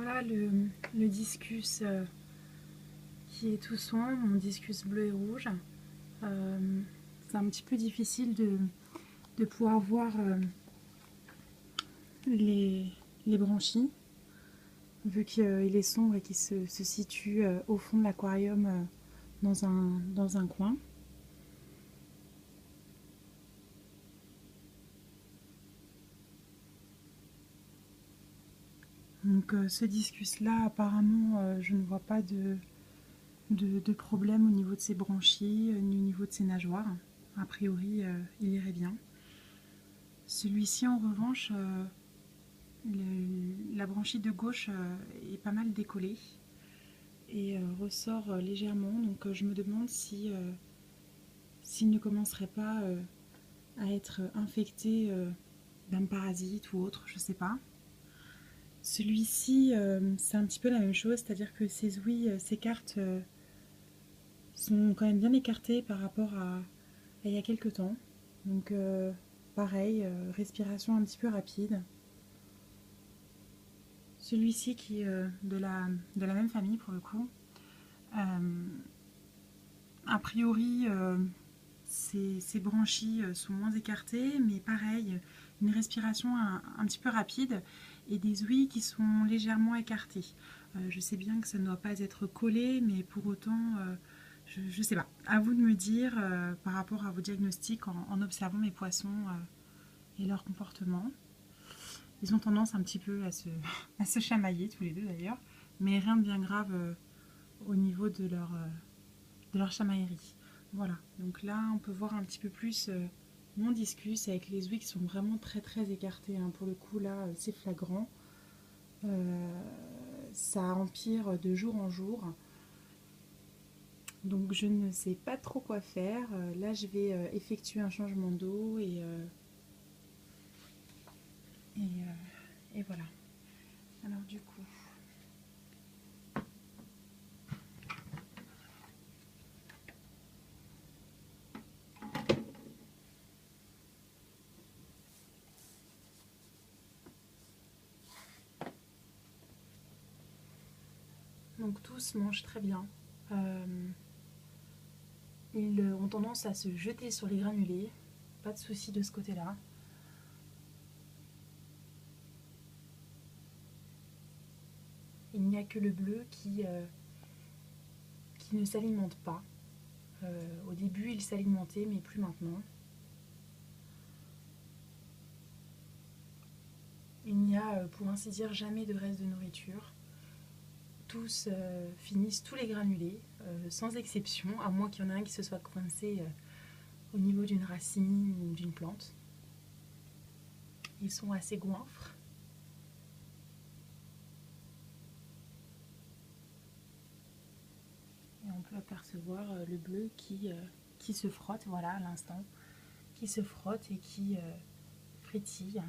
Voilà le discus qui est tout sombre, mon discus bleu et rouge. C'est un petit peu difficile de pouvoir voir les branchies, vu qu'il est sombre et qu'il se situe au fond de l'aquarium dans un coin. Donc ce discus-là, apparemment, je ne vois pas de problème au niveau de ses branchies, ni au niveau de ses nageoires. A priori, il irait bien. Celui-ci, en revanche, la branchie de gauche est pas mal décollée et ressort légèrement. Donc je me demande s'il ne commencerait pas à être infecté d'un parasite ou autre, je sais pas. Celui-ci, c'est un petit peu la même chose, c'est-à-dire que ses ouïes s'écartent, sont quand même bien écartées par rapport à il y a quelques temps. Donc pareil, respiration un petit peu rapide. Celui-ci qui est de la même famille pour le coup. A priori, ses branchies sont moins écartées, mais pareil, une respiration un petit peu rapide et des ouïes qui sont légèrement écartées. Je sais bien que ça ne doit pas être collé, mais pour autant, je ne sais pas. À vous de me dire par rapport à vos diagnostics en observant mes poissons et leur comportement. Ils ont tendance un petit peu à se chamailler tous les deux d'ailleurs, mais rien de bien grave au niveau de leur chamaillerie. Voilà, donc là on peut voir un petit peu plus mon discus avec les ouïes qui sont vraiment très écartées. Hein. Pour le coup là c'est flagrant. Ça empire de jour en jour. Donc je ne sais pas trop quoi faire. Là je vais effectuer un changement d'eau et voilà. Alors du coup... Donc tous mangent très bien. Ils ont tendance à se jeter sur les granulés. Pas de souci de ce côté-là. Il n'y a que le bleu qui ne s'alimente pas. Au début, il s'alimentait, mais plus maintenant. Il n'y a, pour ainsi dire, jamais de reste de nourriture. Tous finissent tous les granulés, sans exception, à moins qu'il y en ait un qui se soit coincé au niveau d'une racine ou d'une plante. Ils sont assez goinfres. Et on peut apercevoir le bleu qui se frotte, voilà, à l'instant, qui se frotte et qui frétille.